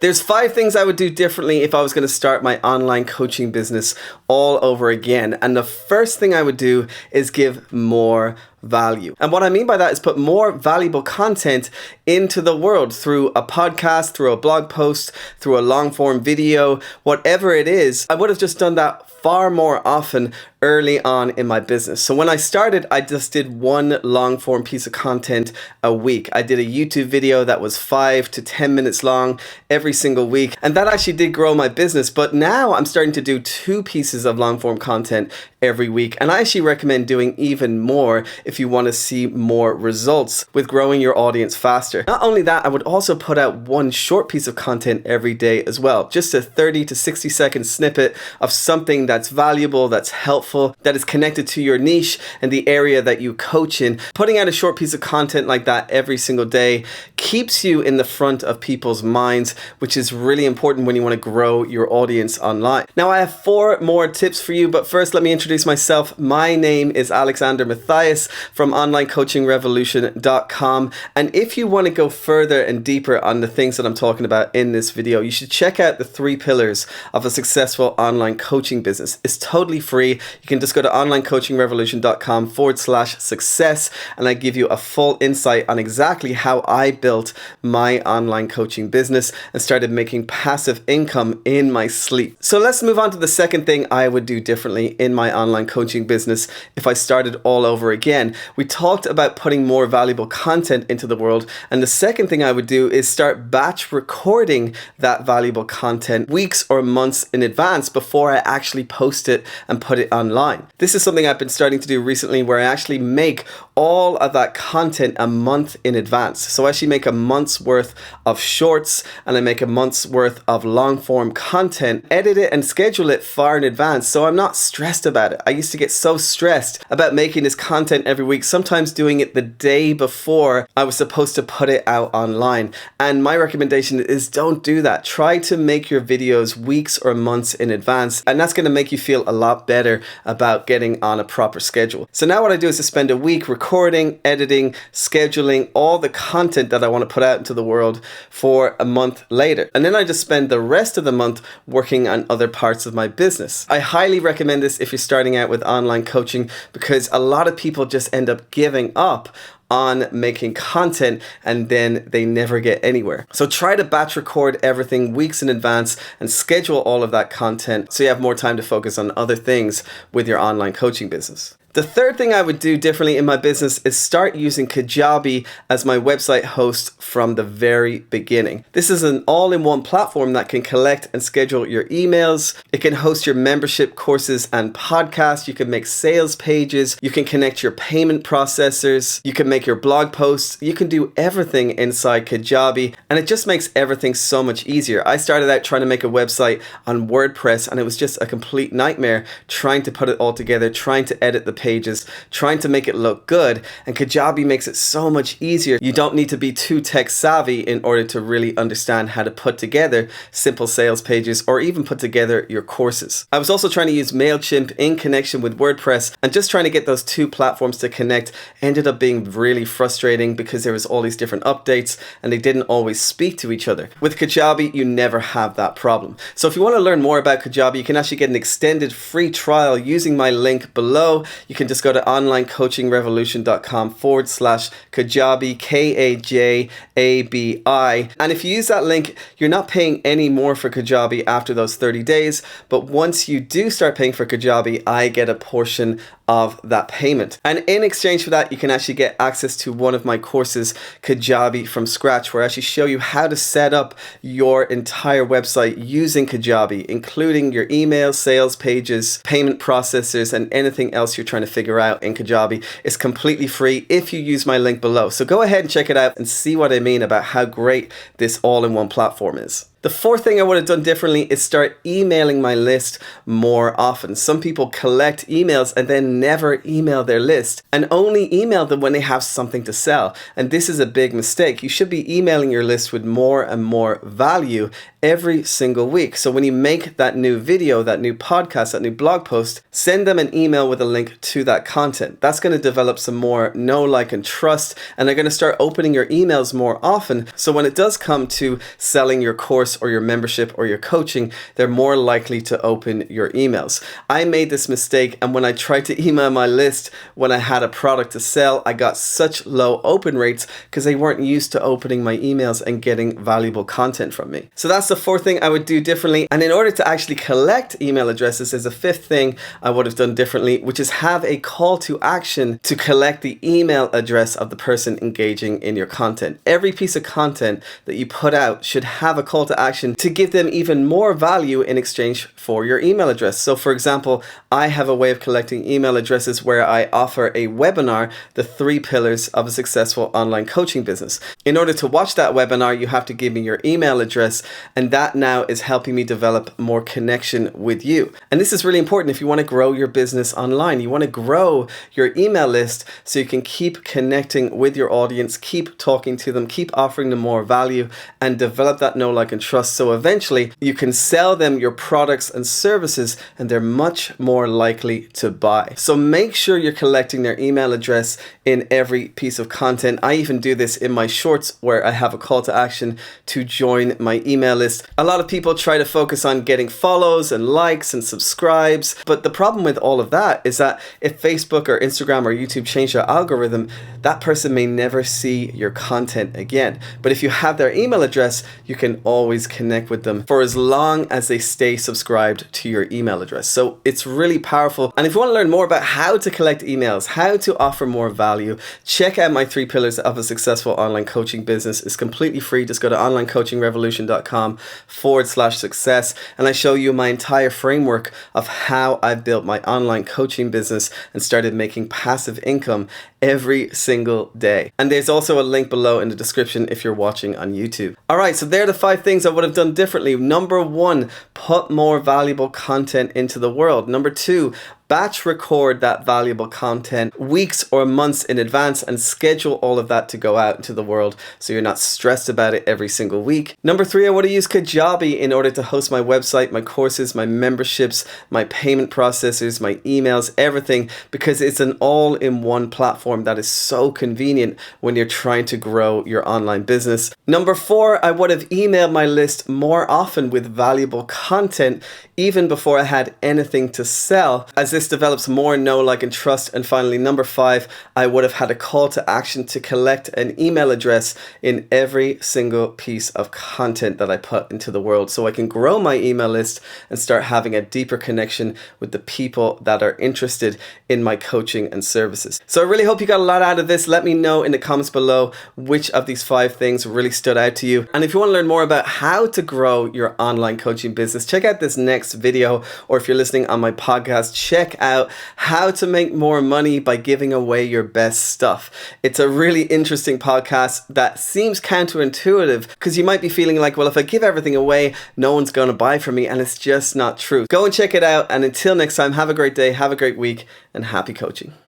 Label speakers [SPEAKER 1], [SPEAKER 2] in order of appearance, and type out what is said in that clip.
[SPEAKER 1] There's 5 things I would do differently if I was going to start my online coaching business all over again. And the first thing I would do is give more value. And what I mean by that is put more valuable content into the world through a podcast, through a blog post, through a long form video, whatever it is. I would have just done that far more often early on in my business. So when I started, I just did one long form piece of content a week. I did a YouTube video that was 5 to 10 minutes long every single week. And that actually did grow my business. But now I'm starting to do 2 pieces of long form content every week. And I actually recommend doing even more if you want to see more results with growing your audience faster. Not only that, I would also put out one short piece of content every day as well. Just a 30 to 60 second snippet of something that's valuable, that's helpful, that is connected to your niche and the area that you coach in. Putting out a short piece of content like that every single day keeps you in the front of people's minds, which is really important when you want to grow your audience online. Now, I have 4 more tips for you, but first let me introduce myself. My name is Alexander Matthias from onlinecoachingrevolution.com. And if you want to go further and deeper on the things that I'm talking about in this video, you should check out the 3 pillars of a successful online coaching business. It's totally free. You can just go to onlinecoachingrevolution.com/success and I give you a full insight on exactly how I built my online coaching business and started making passive income in my sleep. So let's move on to the second thing I would do differently in my online coaching business if I started all over again. We talked about putting more valuable content into the world, and the second thing I would do is start batch recording that valuable content weeks or months in advance before I actually post it and put it online. This is something I've been starting to do recently, where I actually make all of that content a month in advance. So I actually make a month's worth of shorts and I make a month's worth of long form content, edit it and schedule it far in advance, so I'm not stressed about it. I used to get so stressed about making this content every week, sometimes doing it the day before I was supposed to put it out online. And my recommendation is don't do that. Try to make your videos weeks or months in advance, and that's going to make you feel a lot better about getting on a proper schedule. So now what I do is to spend a week recording, editing, scheduling all the content that I want to put out into the world for a month later. And then I just spend the rest of the month working on other parts of my business. I highly recommend this if you're starting out with online coaching, because a lot of people just end up giving up on making content and then they never get anywhere. So try to batch record everything weeks in advance and schedule all of that content so you have more time to focus on other things with your online coaching business. The third thing I would do differently in my business is start using Kajabi as my website host from the very beginning. This is an all-in-one platform that can collect and schedule your emails. It can host your membership courses and podcasts. You can make sales pages. You can connect your payment processors. You can make your blog posts. You can do everything inside Kajabi, and it just makes everything so much easier. I started out trying to make a website on WordPress, and it was just a complete nightmare trying to put it all together, trying to edit the pages, trying to make it look good, and Kajabi makes it so much easier. You don't need to be too tech savvy in order to really understand how to put together simple sales pages or even put together your courses. I was also trying to use MailChimp in connection with WordPress, and just trying to get those 2 platforms to connect ended up being really frustrating because there was all these different updates and they didn't always speak to each other. With Kajabi, you never have that problem. So if you want to learn more about Kajabi, you can actually get an extended free trial using my link below. You can just go to onlinecoachingrevolution.com/Kajabi, Kajabi. And if you use that link, you're not paying any more for Kajabi after those 30 days. But once you do start paying for Kajabi, I get a portion of that payment. And in exchange for that, you can actually get access to one of my courses, Kajabi from Scratch, where I actually show you how to set up your entire website using Kajabi, including your email, sales pages, payment processors, and anything else you're trying to figure out in Kajabi. It's completely free if you use my link below. So go ahead and check it out and see what I mean about how great this all-in-one platform is. The fourth thing I would have done differently is start emailing my list more often. Some people collect emails and then never email their list and only email them when they have something to sell. And this is a big mistake. You should be emailing your list with more and more value every single week. So when you make that new video, that new podcast, that new blog post, send them an email with a link to that content. That's going to develop some more know, like, and trust, and they're going to start opening your emails more often. So when it does come to selling your course course or your membership or your coaching, they're more likely to open your emails. I made this mistake, and when I tried to email my list when I had a product to sell, I got such low open rates because they weren't used to opening my emails and getting valuable content from me. So that's the fourth thing I would do differently. And in order to actually collect email addresses, there's a fifth thing I would have done differently, which is have a call to action to collect the email address of the person engaging in your content. Every piece of content that you put out should have a call to action to give them even more value in exchange for your email address. So for example, I have a way of collecting email addresses where I offer a webinar, the 3 pillars of a successful online coaching business. In order to watch that webinar, you have to give me your email address, and that now is helping me develop more connection with you. And this is really important if you want to grow your business online. You want to grow your email list so you can keep connecting with your audience, keep talking to them, keep offering them more value, and develop that know, like, and trust. So eventually you can sell them your products and services, and they're much more likely to buy. So make sure you're collecting their email address in every piece of content. I even do this in my shorts where I have a call to action to join my email list. A lot of people try to focus on getting follows and likes and subscribes, but the problem with all of that is that if Facebook or Instagram or YouTube change their algorithm, that person may never see your content again. But if you have their email address, you can always connect with them for as long as they stay subscribed to your email address. So it's really powerful. And if you want to learn more about how to collect emails, how to offer more value, check out my 3 pillars of a successful online coaching business. It's completely free. Just go to onlinecoachingrevolution.com/success, and I show you my entire framework of how I've built my online coaching business and started making passive income every single day. And there's also a link below in the description if you're watching on YouTube. All right, so there are the 5 things I would have done differently. Number 1, put more valuable content into the world. Number 2, batch record that valuable content weeks or months in advance and schedule all of that to go out into the world so you're not stressed about it every single week. Number 3, I would have used Kajabi in order to host my website, my courses, my memberships, my payment processors, my emails, everything, because it's an all-in-one platform that is so convenient when you're trying to grow your online business. Number 4, I would have emailed my list more often with valuable content even before I had anything to sell, as this develops more know, like, and trust. And finally, number 5, I would have had a call to action to collect an email address in every single piece of content that I put into the world so I can grow my email list and start having a deeper connection with the people that are interested in my coaching and services. So I really hope you got a lot out of this. Let me know in the comments below which of these 5 things really stood out to you. And if you want to learn more about how to grow your online coaching business, check out this next video, or if you're listening on my podcast, check out how to make more money by giving away your best stuff. It's a really interesting podcast that seems counterintuitive because you might be feeling like, well, if I give everything away, no one's going to buy from me, and it's just not true. Go and check it out, and until next time, have a great day, have a great week, and happy coaching.